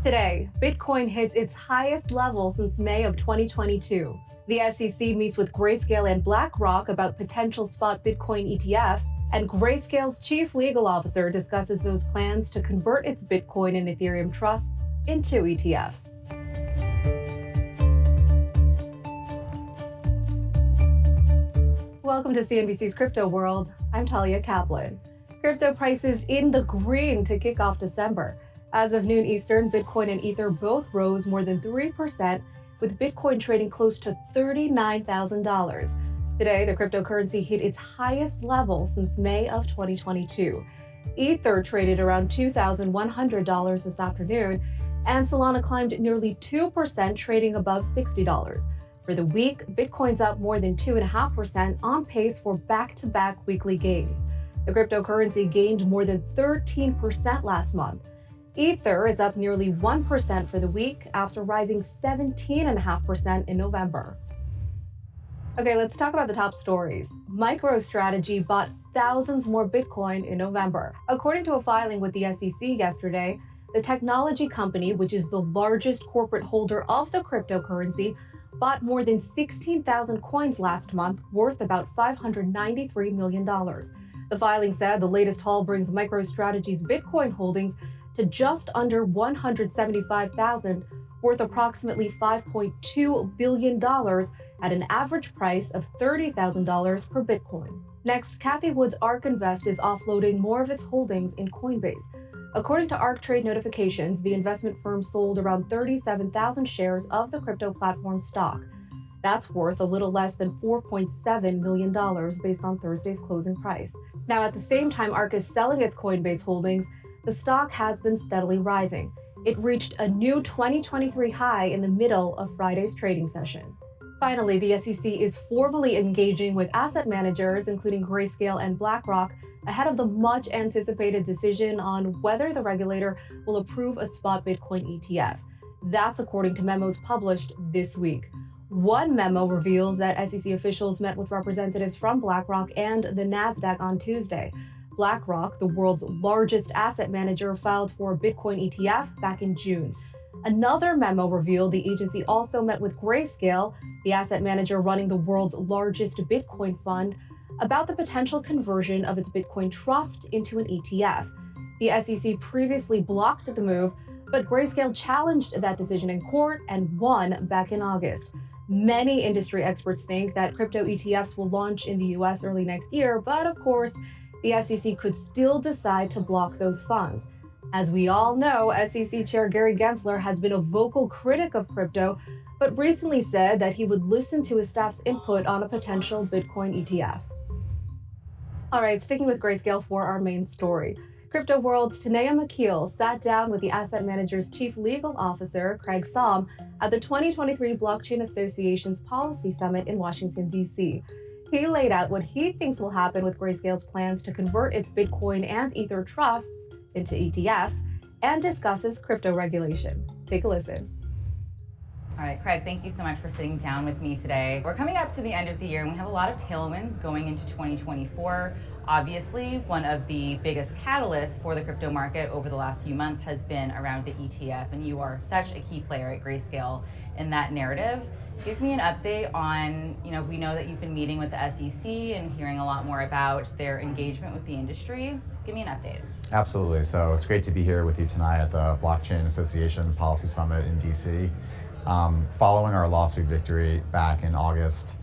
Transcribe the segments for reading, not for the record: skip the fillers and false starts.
Today, Bitcoin hits its highest level since May of 2022. The SEC meets with Grayscale and BlackRock about potential spot Bitcoin ETFs, and Grayscale's chief legal officer discusses those plans to convert its Bitcoin and Ethereum trusts into ETFs. Welcome to CNBC's Crypto World. I'm Talia Kaplan. Crypto prices in the green to kick off December. As of noon Eastern, Bitcoin and Ether both rose more than 3%, with Bitcoin trading close to $39,000. Today, the cryptocurrency hit its highest level since May of 2022. Ether traded around $2,100 this afternoon, and Solana climbed nearly 2%, trading above $60. For the week, Bitcoin's up more than 2.5%, on pace for back-to-back weekly gains. The cryptocurrency gained more than 13% last month. Ether is up nearly 1% for the week after rising 17.5% in November. Okay, let's talk about the top stories. MicroStrategy bought thousands more Bitcoin in November. According to a filing with the SEC yesterday, the technology company, which is the largest corporate holder of the cryptocurrency, bought more than 16,000 coins last month, worth about $593 million. The filing said the latest haul brings MicroStrategy's Bitcoin holdings to just under 175,000, worth approximately $5.2 billion at an average price of $30,000 per Bitcoin. Next, Cathie Wood's ARK Invest is offloading more of its holdings in Coinbase. According to ARK Trade Notifications, the investment firm sold around 37,000 shares of the crypto platform stock. That's worth a little less than $4.7 million based on Thursday's closing price. Now, at the same time ARK is selling its Coinbase holdings, the stock has been steadily rising. It reached a new 2023 high in the middle of Friday's trading session. Finally, the SEC is formally engaging with asset managers, including Grayscale and BlackRock, ahead of the much-anticipated decision on whether the regulator will approve a spot Bitcoin ETF. That's according to memos published this week. One memo reveals that SEC officials met with representatives from BlackRock and the Nasdaq on Tuesday. BlackRock, the world's largest asset manager, filed for a Bitcoin ETF back in June. Another memo revealed the agency also met with Grayscale, the asset manager running the world's largest Bitcoin fund, about the potential conversion of its Bitcoin trust into an ETF. The SEC previously blocked the move, but Grayscale challenged that decision in court and won back in August. Many industry experts think that crypto ETFs will launch in the US early next year, but of course, the SEC could still decide to block those funds. As we all know, SEC Chair Gary Gensler has been a vocal critic of crypto, but recently said that he would listen to his staff's input on a potential Bitcoin ETF. All right, sticking with Grayscale for our main story. Crypto World's Tanea McKeel sat down with the asset manager's chief legal officer, Craig Salm, at the 2023 Blockchain Association's Policy Summit in Washington, D.C. He laid out what he thinks will happen with Grayscale's plans to convert its Bitcoin and Ether trusts into ETFs and discusses crypto regulation. Take a listen. All right, Craig, thank you so much for sitting down with me today. We're coming up to the end of the year and we have a lot of tailwinds going into 2024. Obviously, one of the biggest catalysts for the crypto market over the last few months has been around the ETF, and you are such a key player at Grayscale in that narrative. Give me an update on, we know that you've been meeting with the SEC and hearing a lot more about their engagement with the industry. Give me an update. Absolutely. So it's great to be here with you tonight at the Blockchain Association Policy Summit in DC. Following our lawsuit victory back in August,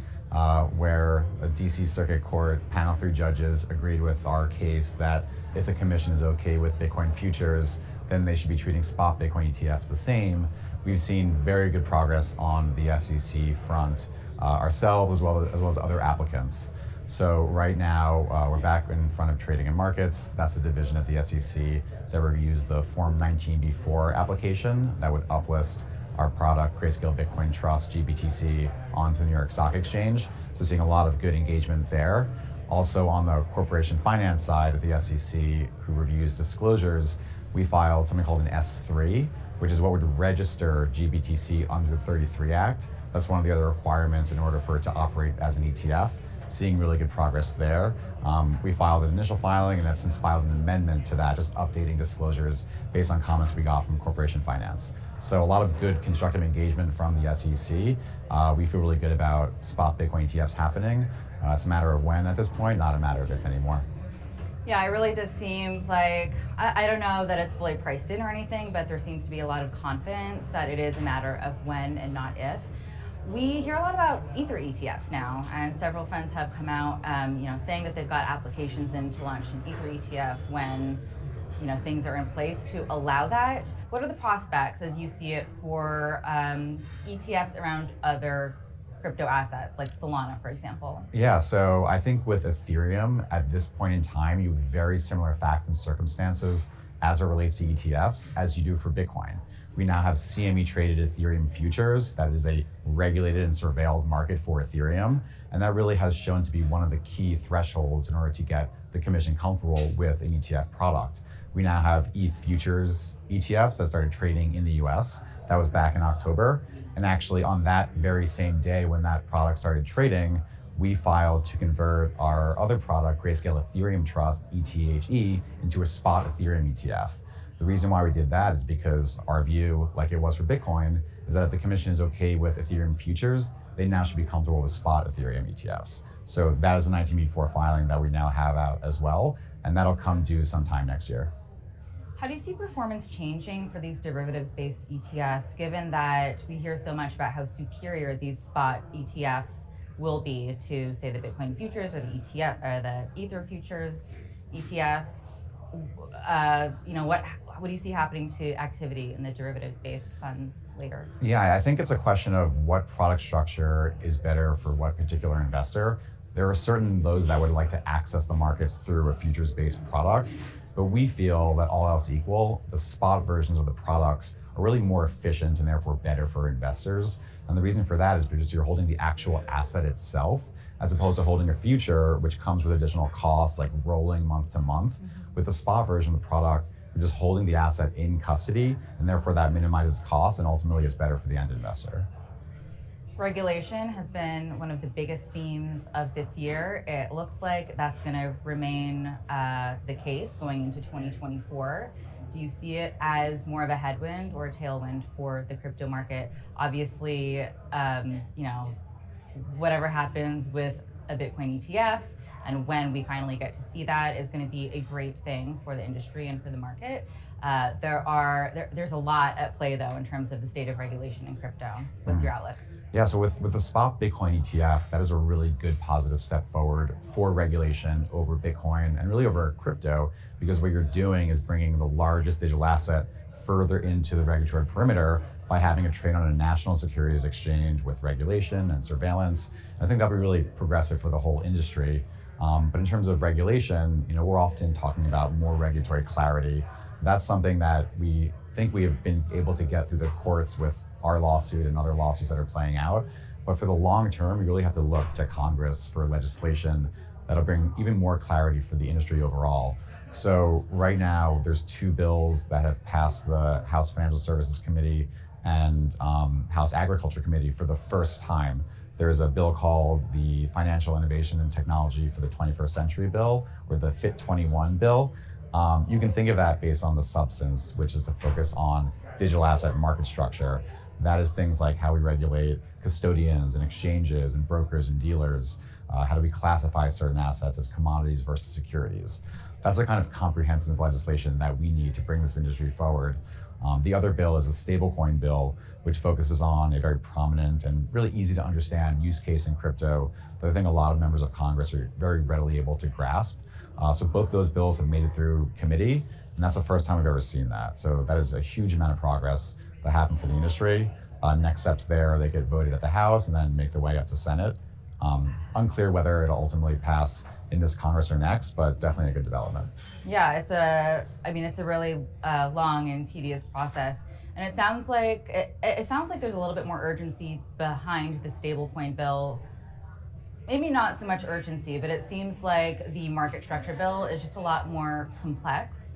where a DC Circuit Court panel 3 judges agreed with our case that if the commission is okay with Bitcoin futures, then they should be treating spot Bitcoin ETFs the same. We've seen very good progress on the SEC front ourselves as well as other applicants. So right now we're back in front of Trading and Markets. That's the division of the SEC that reviews the Form 19B4 application that would uplist our product, Grayscale Bitcoin Trust, GBTC, onto the New York Stock Exchange. So seeing a lot of good engagement there. Also on the corporation finance side of the SEC, who reviews disclosures, we filed something called an S3, which is what would register GBTC under the 33 Act. That's one of the other requirements in order for it to operate as an ETF. seeing really good progress there. We filed an initial filing and have since filed an amendment to that, just updating disclosures based on comments we got from corporation finance. So a lot of good constructive engagement from the SEC. We feel really good about spot Bitcoin ETFs happening. It's a matter of when at this point, not a matter of if anymore. Yeah, it really does seem like, I don't know that it's fully priced in or anything, but there seems to be a lot of confidence that it is a matter of when and not if. We hear a lot about Ether ETFs now, and several funds have come out saying that they've got applications in to launch an Ether ETF when things are in place to allow that. What are the prospects as you see it for ETFs around other crypto assets, like Solana, for example? Yeah, so I think with Ethereum, at this point in time, you have very similar facts and circumstances as it relates to ETFs as you do for Bitcoin. We now have CME traded Ethereum futures. That is a regulated and surveilled market for Ethereum. And that really has shown to be one of the key thresholds in order to get the commission comfortable with an ETF product. We now have ETH futures ETFs that started trading in the US. That was back in October. And actually on that very same day when that product started trading, we filed to convert our other product, Grayscale Ethereum Trust, ETHE, into a spot Ethereum ETF. The reason why we did that is because our view, like it was for Bitcoin, is that if the commission is okay with Ethereum futures, they now should be comfortable with spot Ethereum ETFs. So that is a 19B4 filing that we now have out as well, and that'll come due sometime next year. How do you see performance changing for these derivatives-based ETFs, given that we hear so much about how superior these spot ETFs will be to, say, the Bitcoin futures or the ETF or the Ether futures ETFs? What do you see happening to activity in the derivatives-based funds later? Yeah, I think it's a question of what product structure is better for what particular investor. There are certain those that would like to access the markets through a futures-based product, but we feel that all else equal, the spot versions of the products are really more efficient and therefore better for investors. And the reason for that is because you're holding the actual asset itself, as opposed to holding a future, which comes with additional costs like rolling month to month. With the spot version of the product, you're just holding the asset in custody, and therefore that minimizes costs and ultimately is better for the end investor. Regulation has been one of the biggest themes of this year. It looks like that's going to remain the case going into 2024. Do you see it as more of a headwind or a tailwind for the crypto market? Obviously, whatever happens with a Bitcoin ETF and when we finally get to see that is going to be a great thing for the industry and for the market. There's a lot at play, though, in terms of the state of regulation in crypto. What's your outlook? Yeah, so with the spot Bitcoin ETF, that is a really good positive step forward for regulation over Bitcoin and really over crypto, because what you're doing is bringing the largest digital asset further into the regulatory perimeter by having it trade on a national securities exchange with regulation and surveillance. And I think that'll be really progressive for the whole industry. But in terms of regulation, we're often talking about more regulatory clarity. That's something that we think we have been able to get through the courts with our lawsuit and other lawsuits that are playing out. But for the long term, we really have to look to Congress for legislation that'll bring even more clarity for the industry overall. So right now, there's two bills that have passed the House Financial Services Committee and House Agriculture Committee for the first time. There's a bill called the Financial Innovation and Technology for the 21st Century Bill, or the FIT 21 bill. You can think of that based on the substance, which is to focus on digital asset market structure. That is things like how we regulate custodians and exchanges and brokers and dealers. How do we classify certain assets as commodities versus securities? That's the kind of comprehensive legislation that we need to bring this industry forward. The other bill is a stablecoin bill, which focuses on a very prominent and really easy to understand use case in crypto that I think a lot of members of Congress are very readily able to grasp. So both those bills have made it through committee, and that's the first time we've ever seen that. So that is a huge amount of progress that happened for the industry. Next steps there, they get voted at the House and then make their way up to Senate. Unclear whether it'll ultimately pass in this Congress or next, but definitely a good development. Yeah, it's a really long and tedious process, and it sounds like there's a little bit more urgency behind the stablecoin bill. Maybe not so much urgency, but it seems like the market structure bill is just a lot more complex.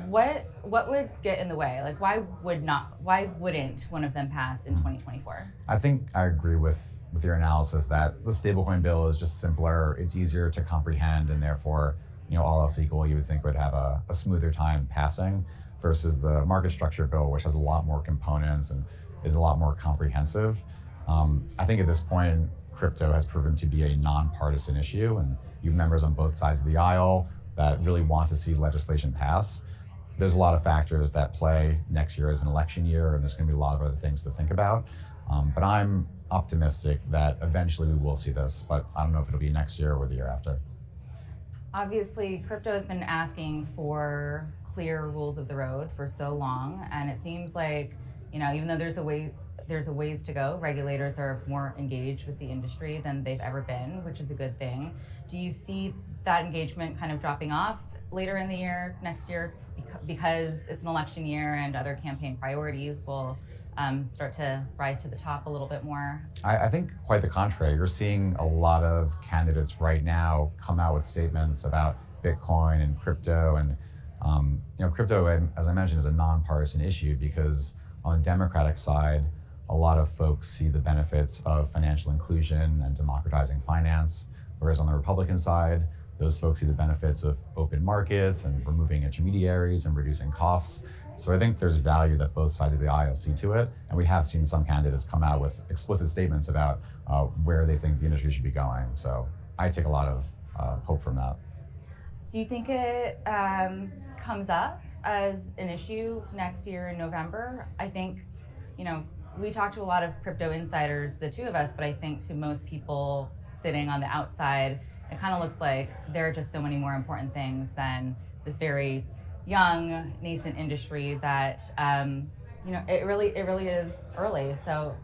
What would get in the way? Like, why wouldn't one of them pass in 2024? I think I agree with with your analysis that the stablecoin bill is just simpler, it's easier to comprehend, and therefore, all else equal, you would think would have a smoother time passing versus the market structure bill, which has a lot more components and is a lot more comprehensive. I think at this point, crypto has proven to be a nonpartisan issue, and you have members on both sides of the aisle that really want to see legislation pass. There's a lot of factors that play. Next year is an election year, and there's going to be a lot of other things to think about. But I'm optimistic that eventually we will see this, but I don't know if it'll be next year or the year after. Obviously, crypto has been asking for clear rules of the road for so long, and it seems like, even though there's a ways to go, regulators are more engaged with the industry than they've ever been, which is a good thing. Do you see that engagement kind of dropping off later in the year, next year, because it's an election year and other campaign priorities will start to rise to the top a little bit more? I think quite the contrary. You're seeing a lot of candidates right now come out with statements about Bitcoin and crypto. And crypto, as I mentioned, is a nonpartisan issue because on the Democratic side, a lot of folks see the benefits of financial inclusion and democratizing finance, whereas on the Republican side, those folks see the benefits of open markets and removing intermediaries and reducing costs. So I think there's value that both sides of the aisle see to it. And we have seen some candidates come out with explicit statements about where they think the industry should be going. So I take a lot of hope from that. Do you think it comes up as an issue next year in November? I think, we talked to a lot of crypto insiders, the two of us, but I think to most people sitting on the outside, it kind of looks like there are just so many more important things than this very young, nascent industry that, it really is early. So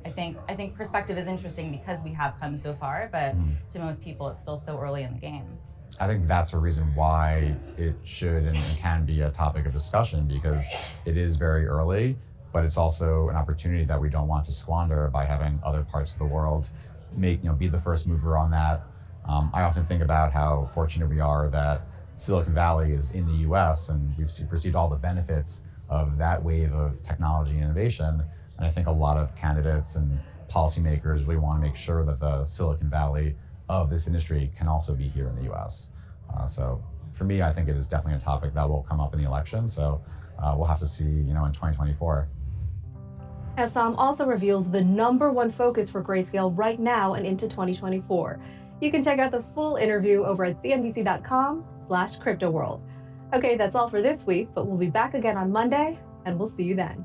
I think perspective is interesting because we have come so far, but to most people, it's still so early in the game. I think that's a reason why it should and can be a topic of discussion, because it is very early, but it's also an opportunity that we don't want to squander by having other parts of the world be the first mover on that. I often think about how fortunate we are that Silicon Valley is in the US and we've received all the benefits of that wave of technology and innovation. And I think a lot of candidates and policymakers really want to make sure that the Silicon Valley of this industry can also be here in the US. So for me, I think it is definitely a topic that will come up in the election. So we'll have to see, in 2024. Salm also reveals the #1 focus for Grayscale right now and into 2024. You can check out the full interview over at cnbc.com/cryptoworld. Okay, that's all for this week, but we'll be back again on Monday, and we'll see you then.